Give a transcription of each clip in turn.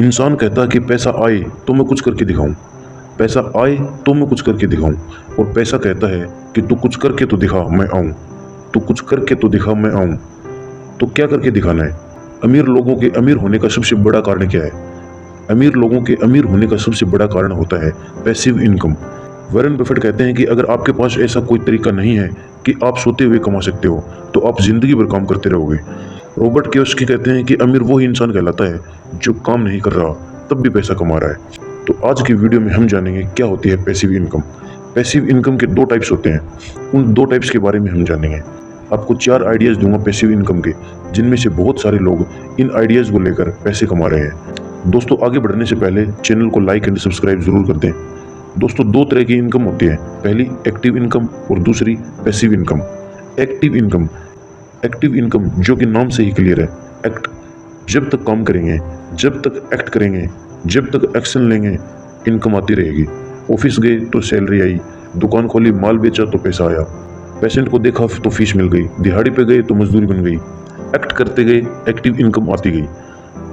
इंसान कहता है कि पैसा आए तो मैं कुछ करके दिखाऊं, पैसा आए तो मैं कुछ करके दिखाऊं। और पैसा कहता है कि तू कुछ करके तो दिखा मैं आऊं, तू कुछ करके तो दिखा मैं आऊं। तो क्या करके दिखाना है? अमीर लोगों के अमीर होने का सबसे बड़ा कारण क्या है? अमीर लोगों के अमीर होने का सबसे बड़ा कारण होता है पैसिव इनकम। वॉरेन बफेट कहते हैं कि अगर आपके पास ऐसा कोई तरीका नहीं है कि आप सोते हुए कमा सकते हो तो आप जिंदगी भर काम करते रहोगे। रॉबर्ट कियोसाकी कहते हैं कि अमीर वही इंसान कहलाता है जो काम नहीं कर रहा तब भी पैसा कमा रहा है। तो आज की वीडियो में हम जानेंगे क्या होती है पैसिव इनकम। पैसिव इनकम के दो टाइप्स होते हैं, उन दो टाइप्स के बारे में हम जानेंगे। आपको 4 आइडियाज दूंगा पैसिव इनकम के, जिनमें से बहुत सारे लोग इन आइडियाज को लेकर पैसे कमा रहे हैं। दोस्तों, आगे बढ़ने से पहले चैनल को लाइक एंड सब्सक्राइब जरूर कर दें। दोस्तों, 2 तरह की इनकम होती है, पहली एक्टिव इनकम और दूसरी पैसिव इनकम। एक्टिव इनकम जो कि नाम से ही क्लियर है, एक्ट। जब तक काम करेंगे, जब तक एक्ट करेंगे, जब तक एक्शन लेंगे, इनकम आती रहेगी। ऑफिस गए तो सैलरी आई, दुकान खोली माल बेचा तो पैसा आया, पेशेंट को देखा तो फीस मिल गई, दिहाड़ी पे गए तो मजदूरी बन गई। एक्ट करते गए, एक्टिव इनकम आती गई।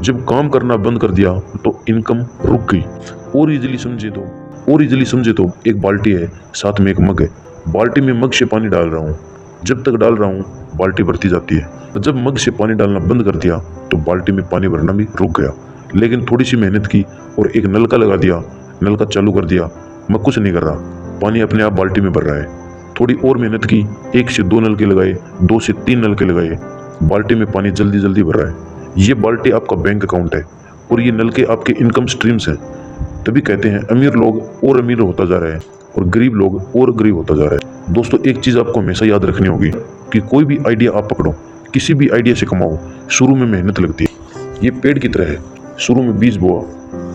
जब काम करना बंद कर दिया तो इनकम रुक गई। और इजीली समझे तो एक बाल्टी है, साथ में एक मग है। बाल्टी में मग से पानी डाल रहा हूँ, जब तक डाल रहा हूँ बाल्टी भरती जाती है। जब मग से पानी डालना बंद कर दिया तो बाल्टी में पानी भरना भी रुक गया। लेकिन थोड़ी सी मेहनत की और एक नलका लगा दिया, नलका चालू कर दिया, मैं कुछ नहीं कर रहा, पानी अपने आप बाल्टी में भर रहा है। थोड़ी और मेहनत की, 1 से 2 नलके लगाए, 2 से 3 नलके लगाए, बाल्टी में पानी जल्दी जल्दी भर रहा है। ये बाल्टी आपका बैंक अकाउंट है और ये नलके आपके इनकम स्ट्रीम्स हैं। तभी कहते हैं अमीर लोग और अमीर होता जा रहे हैं और गरीब लोग और गरीब होता जा रहा है। दोस्तों, एक चीज़ आपको हमेशा याद रखनी होगी कि कोई भी आइडिया आप पकड़ो, किसी भी आइडिया से कमाओ, शुरू में मेहनत लगती है। ये पेड़ की तरह है, शुरू में बीज बोआ,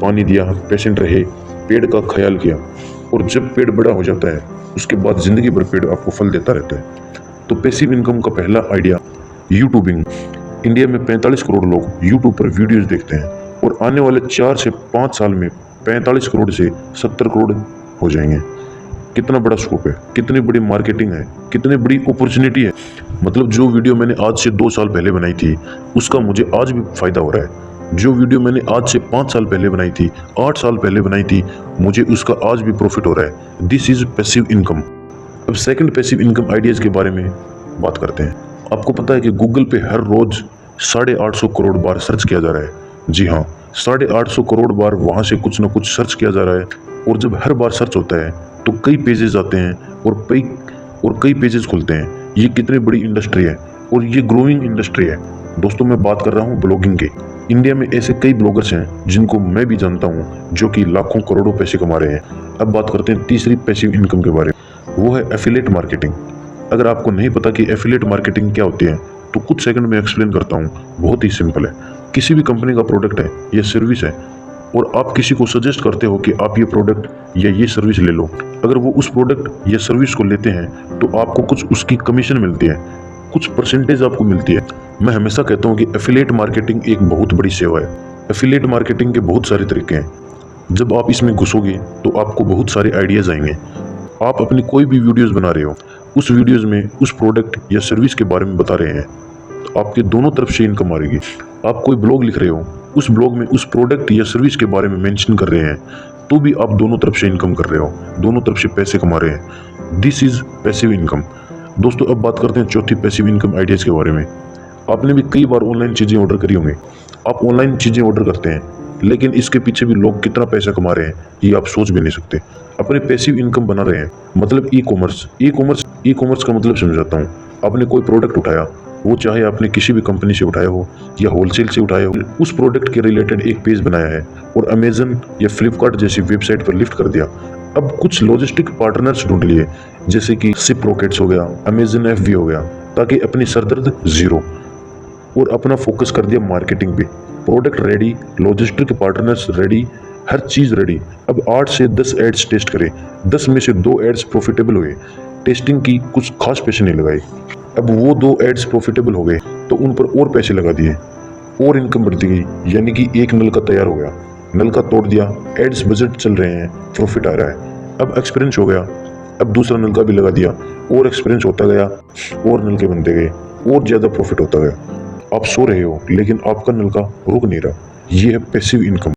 पानी दिया, पेशेंट रहे, पेड़ का ख्याल किया, और जब पेड़ बड़ा हो जाता है उसके बाद जिंदगी भर पेड़ आपको फल देता रहता है। तो पैसिव इनकम का पहला आइडिया, यूट्यूबिंग। इंडिया में 45 करोड़ लोग यूट्यूब पर वीडियोस देखते हैं और आने वाले 4 से 5 साल में 45 करोड़ से 70 करोड़ हो जाएंगे। कितना बड़ा स्कोप है, कितनी बड़ी मार्केटिंग है, कितनी बड़ी अपॉर्चुनिटी है। मतलब जो वीडियो मैंने आज से 2 साल पहले बनाई थी उसका मुझे आज भी फायदा हो रहा है। जो वीडियो मैंने आज से 5 साल पहले बनाई थी, 8 साल पहले बनाई थी, मुझे उसका आज भी प्रॉफिट हो रहा है। This is passive income. अब सेकंड पैसिव इनकम आइडियाज के बारे में बात करते हैं। आपको पता है कि गूगल पे हर रोज 850 करोड़ बार सर्च किया जा रहा है। जी हाँ, 850 करोड़ बार वहां से कुछ ना कुछ सर्च किया जा रहा है। और जब हर बार सर्च होता है तो कई पेजेस आते हैं और कई पेजेस खुलते हैं। ये कितनी बड़ी इंडस्ट्री है और ये ग्रोइंग इंडस्ट्री है। दोस्तों, मैं बात कर रहा हूँ ब्लॉगिंग की। इंडिया में ऐसे कई ब्लॉगर्स हैं जिनको मैं भी जानता हूँ जो कि लाखों करोड़ों पैसे कमा रहे हैं। अब बात करते हैं तीसरी पैसिव इनकम के बारे में, वो है एफिलिएट मार्केटिंग। अगर आपको नहीं पता कि एफिलिएट मार्केटिंग क्या होती है तो कुछ सेकंड में एक्सप्लेन करता हूँ। बहुत ही सिंपल है। किसी भी कंपनी का प्रोडक्ट है या सर्विस है और आप किसी को सजेस्ट करते हो कि आप ये प्रोडक्ट या ये सर्विस ले लो। अगर वो उस प्रोडक्ट या सर्विस को लेते हैं तो आपको कुछ उसकी कमीशन मिलती है, कुछ परसेंटेज आपको मिलती है। मैं हमेशा कहता हूँ कि एफिलिएट मार्केटिंग एक बहुत बड़ी सेवा है। एफिलिएट मार्केटिंग के बहुत सारे तरीके हैं। जब आप इसमें घुसोगे तो आपको बहुत सारे आइडियाज आएंगे। आप अपनी कोई भी वीडियोस बना रहे हो, उस वीडियोस में उस प्रोडक्ट या सर्विस के बारे में बता रहे हैं तो आपके दोनों तरफ से इनकम आ रहेगी। आप कोई ब्लॉग लिख रहे हो, उस ब्लॉग में उस प्रोडक्ट या सर्विस के बारे में मेंशन कर रहे हैं तो भी आप दोनों तरफ से इनकम कर रहे हो, दोनों तरफ से पैसे कमा रहे हैं। This is passive income. दोस्तों, अब बात करते हैं चौथी पैसिव इनकम आइडियाज के बारे में। आपने भी कई बार ऑनलाइन चीज़ें ऑर्डर करी होंगी। आप ऑनलाइन चीज़ें ऑर्डर करते हैं लेकिन इसके पीछे भी लोग कितना पैसा कमा रहे हैं ये आप सोच भी नहीं सकते। अपने पैसिव इनकम बना रहे हैं। मतलब ई कॉमर्स का मतलब समझाता हूँ। आपने कोई प्रोडक्ट उठाया, वो चाहे आपने किसी भी कंपनी से उठाया हो या होलसेल से उठाया हो, उस प्रोडक्ट के रिलेटेड एक पेज बनाया है और अमेजन या फ्लिपकार्ट जैसी वेबसाइट पर लिफ्ट कर दिया। अब कुछ लॉजिस्टिक पार्टनर्स ढूंढ लिए, जैसे कि सिप रॉकेट्स हो गया, अमेजन FB हो गया, ताकि अपनी सरदर्द जीरो, और अपना फोकस कर दिया मार्केटिंग पे। Product ready, logistic partners ready, हर चीज़ रेडी। अब 8 से 10 एड्स टेस्ट करें, 10 में से 2 एड्स प्रॉफिटेबल हुए। टेस्टिंग की, कुछ खास पैसे नहीं लगाए। अब वो 2 एड्स प्रॉफिटेबल हो गए तो उन पर और पैसे लगा दिए और इनकम बढ़ती गई। यानी कि एक नलका तैयार हो गया, नलका तोड़ दिया, एड्स बजट चल रहे हैं, प्रॉफिट आ रहा है। अब एक्सपीरियंस हो गया, अब दूसरा नलका भी लगा दिया और एक्सपीरियंस होता गया और नलके बनते गए और ज़्यादा प्रॉफिट होता गया। आप सो रहे हो लेकिन आपका नलका रुक नहीं रहा। ये है पैसिव इनकम।